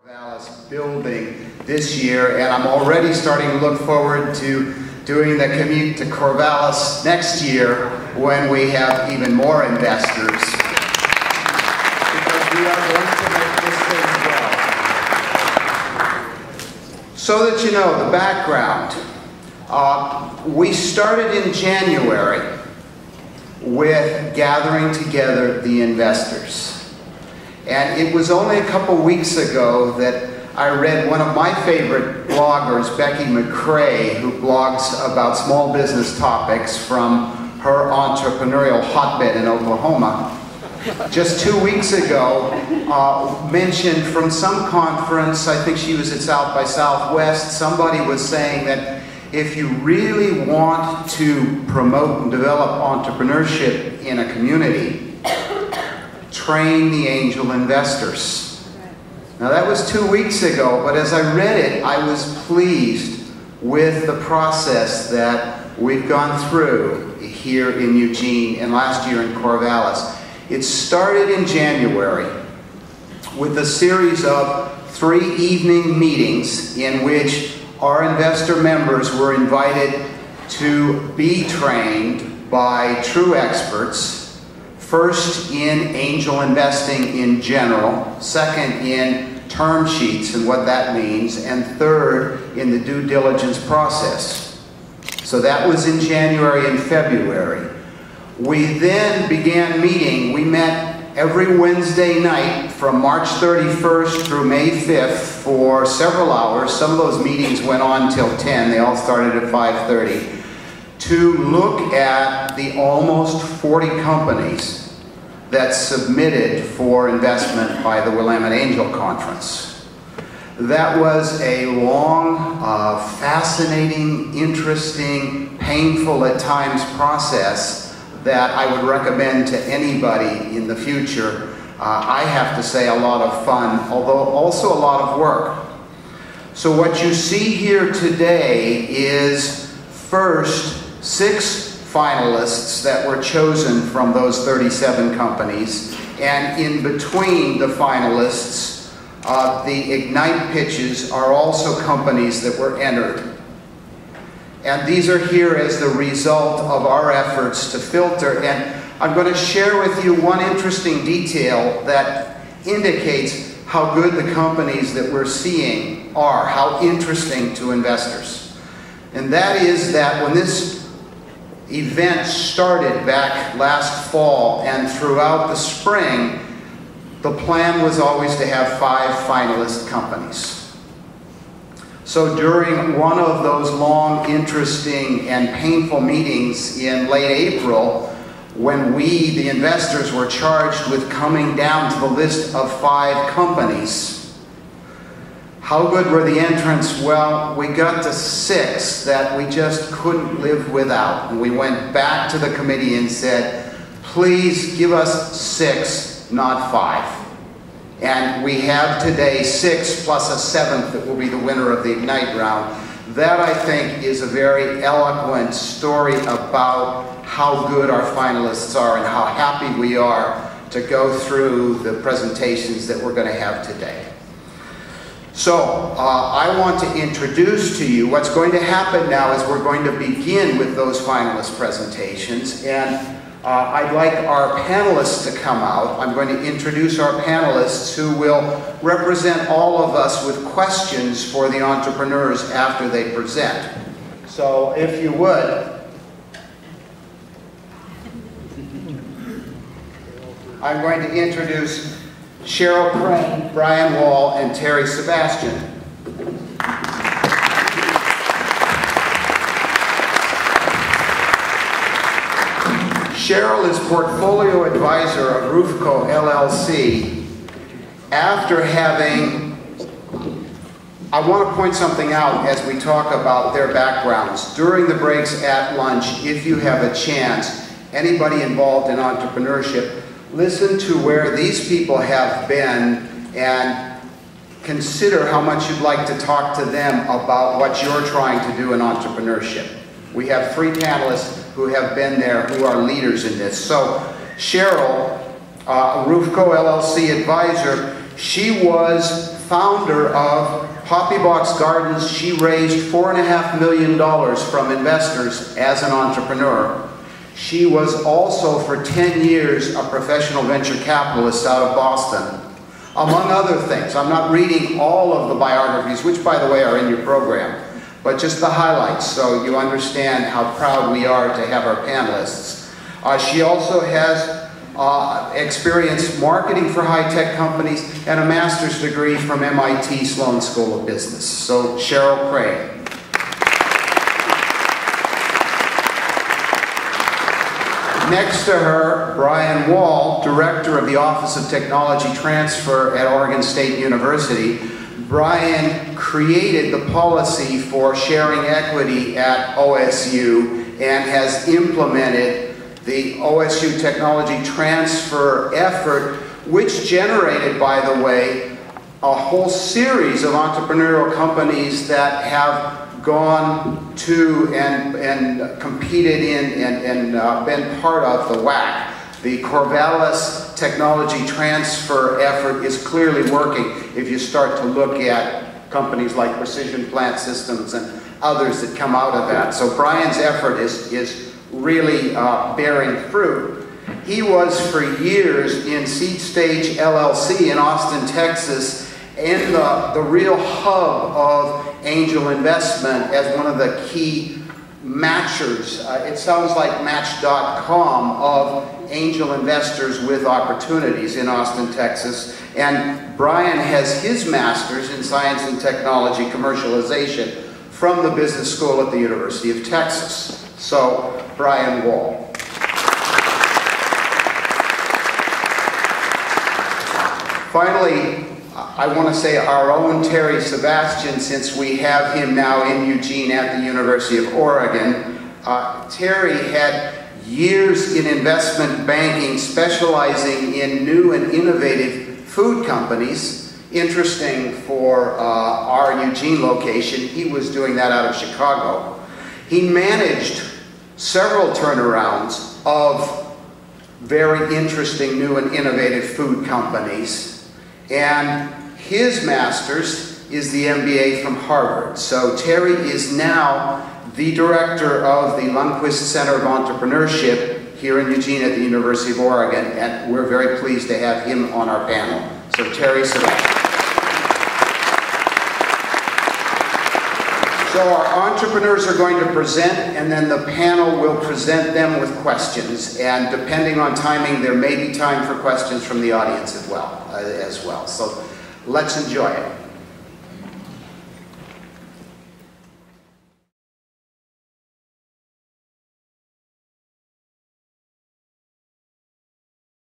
Corvallis building this year, and I'm already starting to look forward to doing the commute to Corvallis next year when we have even more investors, because we are going to make this thing grow. So that you know the background, we started in January with gathering together the investors. And it was only a couple weeks ago that I read one of my favorite bloggers, Becky McCrae, who blogs about small business topics from her entrepreneurial hotbed in Oklahoma, just 2 weeks ago mentioned from some conference, I think she was at South by Southwest, somebody was saying that if you really want to promote and develop entrepreneurship in a community, train the angel investors. Now that was 2 weeks ago, but as I read it, I was pleased with the process that we've gone through here in Eugene and last year in Corvallis. It started in January with a series of 3 evening meetings in which our investor members were invited to be trained by true experts. First in angel investing in general, second in term sheets and what that means, and third in the due diligence process. So that was in January and February. We then began meeting. We met every Wednesday night from March 31st through May 5th for several hours. Some of those meetings went on till 10. They all started at 5:30. To look at the almost 40 companies that submitted for investment by the Willamette Angel Conference. That was a long, fascinating, interesting, painful at times process that I would recommend to anybody in the future. I have to say a lot of fun, although also a lot of work. So what you see here today is first 6 finalists that were chosen from those 37 companies, and in between the finalists, the Ignite pitches are also companies that were entered. And these are here as the result of our efforts to filter, and I'm going to share with you one interesting detail that indicates how good the companies that we're seeing are, how interesting to investors. And that is that when this event started back last fall and throughout the spring, the plan was always to have 5 finalist companies. So during one of those long, interesting, and painful meetings in late April, when we, the investors, were charged with coming down to the list of 5 companies, how good were the entrants? Well, we got to 6 that we just couldn't live without. And we went back to the committee and said, please give us 6, not 5. And we have today 6 plus a 7th that will be the winner of the Ignite round. That, I think, is a very eloquent story about how good our finalists are and how happy we are to go through the presentations that we're going to have today. So, I want to introduce to you what's going to happen now is we're going to begin with those finalist presentations, and I'd like our panelists to come out. I'm going to introduce our panelists who will represent all of us with questions for the entrepreneurs after they present. So, if you would, I'm going to introduce Cheryl Crane, Brian Wall, and Terry Sebastian. Cheryl is portfolio advisor of Roofco LLC. After having, I want to point something out as we talk about their backgrounds. During the breaks at lunch, if you have a chance, anybody involved in entrepreneurship, listen to where these people have been and consider how much you'd like to talk to them about what you're trying to do in entrepreneurship. We have 3 panelists who have been there, who are leaders in this. So Cheryl, Roofco LLC advisor, she was founder of Poppy Box Gardens. She raised $4.5 million from investors as an entrepreneur. She was also for 10 years a professional venture capitalist out of Boston, among other things. I'm not reading all of the biographies, which by the way are in your program, but just the highlights so you understand how proud we are to have our panelists. She also has experience marketing for high-tech companies and a master's degree from MIT Sloan School of Business. So Cheryl Craig. Next to her, Brian Wall, Director of the Office of Technology Transfer at Oregon State University. Brian created the policy for sharing equity at OSU and has implemented the OSU technology transfer effort, which generated, by the way, a whole series of entrepreneurial companies that have gone to and competed in and been part of the WAC. The Corvallis technology transfer effort is clearly working if you start to look at companies like Precision Plant Systems and others that come out of that. So Brian's effort is really bearing fruit. He was for years in Seed Stage LLC in Austin, Texas, in the real hub of angel investment as one of the key matchers. It sounds like Match.com of angel investors with opportunities in Austin, Texas. And Brian has his master's in science and technology commercialization from the business school at the University of Texas. So, Brian Wall. Finally, I want to say our own Terry Sebastian, since we have him now in Eugene at the University of Oregon. Terry had years in investment banking, specializing in new and innovative food companies. Interesting for our Eugene location, he was doing that out of Chicago. He managed several turnarounds of very interesting new and innovative food companies. And his master's is the MBA from Harvard. So Terry is now the director of the Lundquist Center of Entrepreneurship here in Eugene at the University of Oregon, and we're very pleased to have him on our panel. So Terry Sebastian. So our entrepreneurs are going to present, and then the panel will present them with questions. And depending on timing, there may be time for questions from the audience as well. So let's enjoy it.